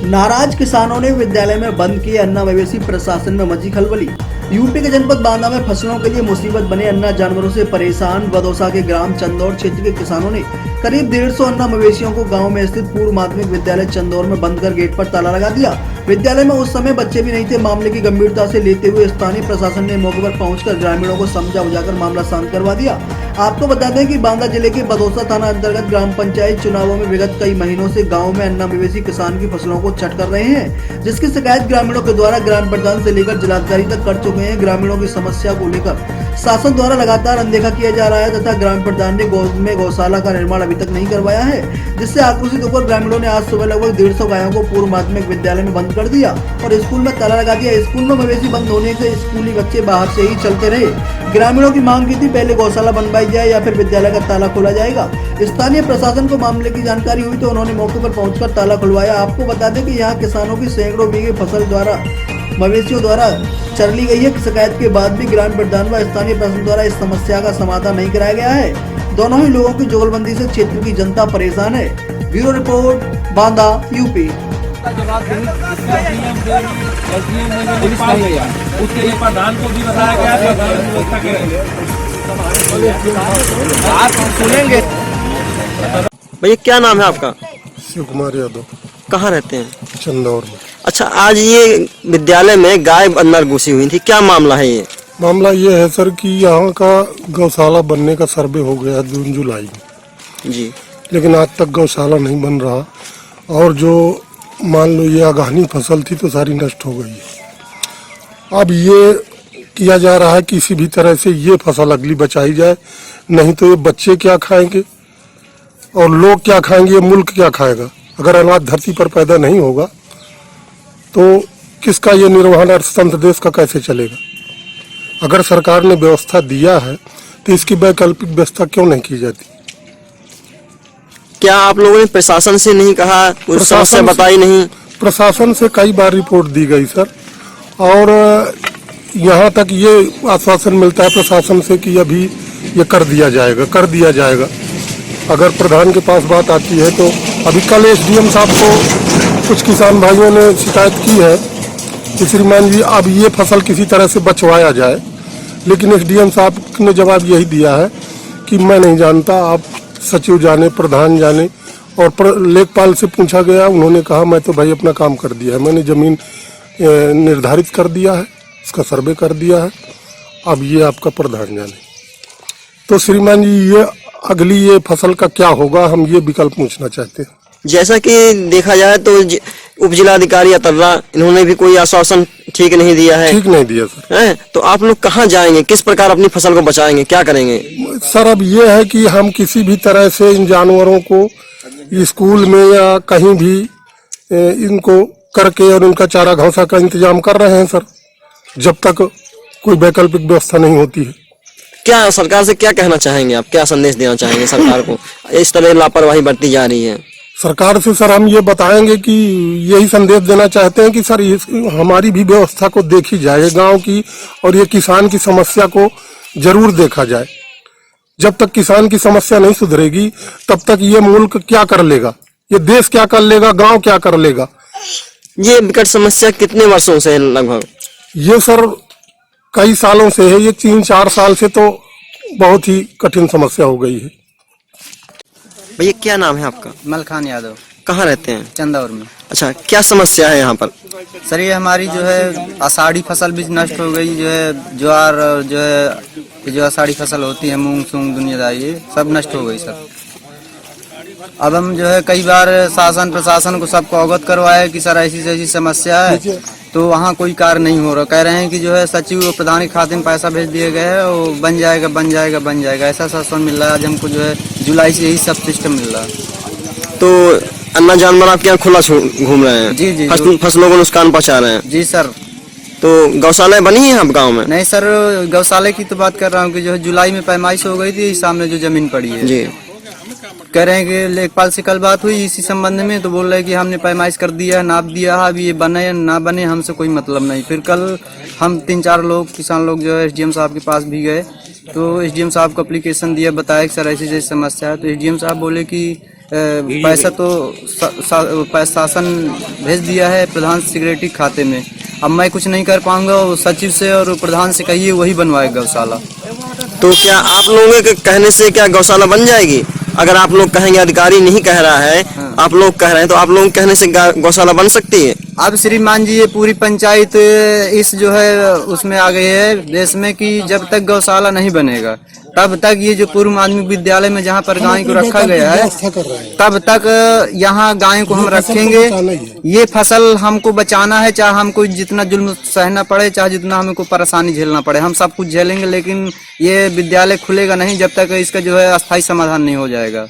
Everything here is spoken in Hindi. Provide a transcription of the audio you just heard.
नाराज किसानों ने विद्यालय में बंद किए अन्ना मवेशी, प्रशासन में मची खलबली। यूपी के जनपद बांदा में फसलों के लिए मुसीबत बने अन्ना जानवरों से परेशान बदौसा के ग्राम चंदौर क्षेत्र के किसानों ने करीब 150 अन्ना मवेशियों को गांव में स्थित पूर्व माध्यमिक विद्यालय चंदौर में बंद कर गेट पर ताला लगा दिया। विद्यालय में उस समय बच्चे भी नहीं थे। मामले की गंभीरता से लेते हुए स्थानीय प्रशासन ने मौके पर पहुंचकर ग्रामीणों को समझा बुझाकर मामला शांत करवा दिया। आपको बता दें कि बांदा जिले के बदौसा थाना अंतर्गत ग्राम पंचायत चुनावों में विगत कई महीनों से गाँव में अन्ना मवेशी किसान की फसलों को चट कर रहे हैं, जिसकी शिकायत ग्रामीणों के द्वारा ग्राम प्रधान से लेकर जिलाधिकारी तक कर चुके हैं। ग्रामीणों की समस्या को लेकर शासन द्वारा लगातार अनदेखा किया जा रहा है तथा ग्राम प्रधान ने गौशाला का निर्माण अभी तक नहीं करवाया है, जिससे आक्रोशित होकर ग्रामीणों ने आज सुबह लगभग 150 गायों को पूर्व माध्यमिक विद्यालय में बंद कर दिया और स्कूल में ताला लगा दिया। स्कूल में मवेशी बंद होने से स्कूली बच्चे बाहर से ही चलते रहे। ग्रामीणों की मांग की थी पहले गौशाला बनवाई जाए या फिर विद्यालय का ताला खोला जाएगा। स्थानीय प्रशासन को मामले की जानकारी हुई तो उन्होंने मौके पर पहुंचकर ताला खुलवाया। आपको बता दें कि यहाँ किसानों की सैकड़ों बीघे फसल द्वारा मवेशियों द्वारा चर ली गई है। शिकायत के बाद भी ग्राम प्रधान व स्थानीय प्रशासन द्वारा इस समस्या का समाधान नहीं कराया गया है। दोनों ही लोगों की जुगलबंदी से क्षेत्र की जनता परेशान है। Bureau report, Banda, UP. उसके लिए प्रधान को भी बताया गया आप सुनेंगे। भैया क्या नाम है आपका? शिव कुमार यादव। कहाँ रहते हैं? चंदौर में। अच्छा, आज ये विद्यालय में गाय अंदर घुसी हुई थी, क्या मामला है ये? मामला ये है सर कि यहाँ का गौशाला बनने का सर्वे हो गया जून जुलाई में जी, लेकिन आज तक गौशाला नहीं बन रहा और जो मान लो ये आगानी फसल थी तो सारी नष्ट हो गई है। अब ये किया जा रहा है किसी भी तरह से ये फसल अगली बचाई जाए, नहीं तो ये बच्चे क्या खाएंगे और लोग क्या खाएंगे, ये मुल्क क्या खाएगा। अगर अनाज धरती पर पैदा नहीं होगा तो किसका ये निर्वहन अर्थतंत्र देश का कैसे चलेगा। अगर सरकार ने व्यवस्था दिया है तो इसकी वैकल्पिक व्यवस्था क्यों नहीं की जाती? क्या आप लोगों ने प्रशासन से नहीं कहा, कुछ समस्या बताई नहीं? प्रशासन से कई बार रिपोर्ट दी गई सर, और यहाँ तक ये आश्वासन मिलता है प्रशासन से कि अभी ये कर दिया जाएगा। अगर प्रधान के पास बात आती है तो अभी कल एसडीएम साहब को कुछ किसान भाइयों ने शिकायत की है कि श्रीमान जी अब ये फसल किसी तरह से बचवाया जाए, लेकिन एसडीएम साहब ने जवाब यही दिया है कि मैं नहीं जानता, आप सचिव जाने, प्रधान जाने। और लेखपाल से पूछा गया, उन्होंने कहा मैं तो भाई अपना काम कर दिया है, मैंने जमीन निर्धारित कर दिया है, उसका सर्वे कर दिया है, अब ये आपका प्रधान जाने। तो श्रीमान जी ये अगली ये फसल का क्या होगा, हम ये विकल्प पूछना चाहते हैं। जैसा कि देखा जाए तो उप जिलाधिकारी अतर्रा, इन्होंने भी कोई आश्वासन ठीक नहीं दिया है। ठीक नहीं दिया सर। है तो आप लोग कहाँ जाएंगे, किस प्रकार अपनी फसल को बचाएंगे, क्या करेंगे? सर अब ये है कि हम किसी भी तरह से इन जानवरों को स्कूल में या कहीं भी इनको करके और उनका चारा घासा का इंतजाम कर रहे हैं सर, जब तक कोई वैकल्पिक व्यवस्था नहीं होती है। क्या सरकार से क्या कहना चाहेंगे आप, क्या संदेश देना चाहेंगे सरकार को? इस तरह लापरवाही बढ़ती जा रही है। सरकार से सर हम ये बताएंगे कि यही संदेश देना चाहते हैं कि सर हमारी भी व्यवस्था को देखी जाए गांव की, और ये किसान की समस्या को जरूर देखा जाए। जब तक किसान की समस्या नहीं सुधरेगी तब तक ये मुल्क क्या कर लेगा, ये देश क्या कर लेगा, गांव क्या कर लेगा। ये विकट समस्या कितने वर्षों से है लगभग? ये सर कई सालों से है, ये 3-4 साल से तो बहुत ही कठिन समस्या हो गई है। भैया क्या नाम है आपका? मलखान यादव। कहाँ रहते हैं? चंदौर में। अच्छा, क्या समस्या है यहाँ पर? सर ये हमारी जो है आषाढ़ी फसल भी नष्ट हो गई, जो है ज्वार, जो है जो आषाढ़ी फसल होती है, मूंग सूंग दुनियादारी, ये सब नष्ट हो गई सर। अब हम जो है कई बार शासन प्रशासन को सबको अवगत करवाए कि सर ऐसी ऐसी समस्या है, तो वहाँ कोई कार्य नहीं हो रहा। कह रहे हैं कि जो है सचिव और प्रधान के खाते में पैसा भेज दिए गए है, वो बन जाएगा ऐसा शासन मिल रहा है। आज हमको जो है जुलाई से यही सब सिस्टम मिल रहा है। तो अन्ना जानवर आपके यहाँ खुला घूम रहे हैं? जी। फसलों को नुकसान पहुँचा रहे हैं? जी सर। तो गौशाला बनी है आप गाँव में? नहीं सर, गौशाला की तो बात कर रहा हूँ कि जो है जुलाई में पैमाइश हो गई थी, सामने जो जमीन पड़ी है जी। कह रहे हैं कि लेखपाल से कल बात हुई इसी संबंध में, तो बोल रहे हैं कि हमने पैमाइश कर दिया है, नाप दिया है, अभी ये बने या ना बने हमसे कोई मतलब नहीं। फिर कल हम 3-4 लोग किसान लोग जो है एसडीएम साहब के पास भी गए, तो एसडीएम साहब को एप्लीकेशन दिया, बताया कि सर ऐसी समस्या है। तो एसडीएम साहब बोले कि पैसा तो शासन भेज दिया है प्रधान सेक्रेटरी खाते में। अब मैं कुछ नहीं कर पाऊंगा, वो सचिव से और प्रधान से कहिए वही बनवाएगा गौशाला। तो क्या आप लोगों के कहने से क्या गौशाला बन जाएगी? अगर आप लोग कहेंगे, अधिकारी नहीं कह रहा है, आप लोग कह रहे हैं, तो आप लोगों के कहने से गौशाला बन सकती है? अब श्रीमान जी ये पूरी पंचायत इस जो है उसमें आ गई है देश में कि जब तक गौशाला नहीं बनेगा तब तक ये जो पूर्व माध्यमिक विद्यालय में जहाँ पर गाय को रखा गया है तब तक यहाँ गाय को हम रखेंगे। ये फसल हमको बचाना है, चाहे हमको जितना जुल्म सहना पड़े, चाहे जितना हमको परेशानी झेलना पड़े, हम सब कुछ झेलेंगे, लेकिन ये विद्यालय खुलेगा नहीं जब तक इसका जो है अस्थायी समाधान नहीं हो जाएगा।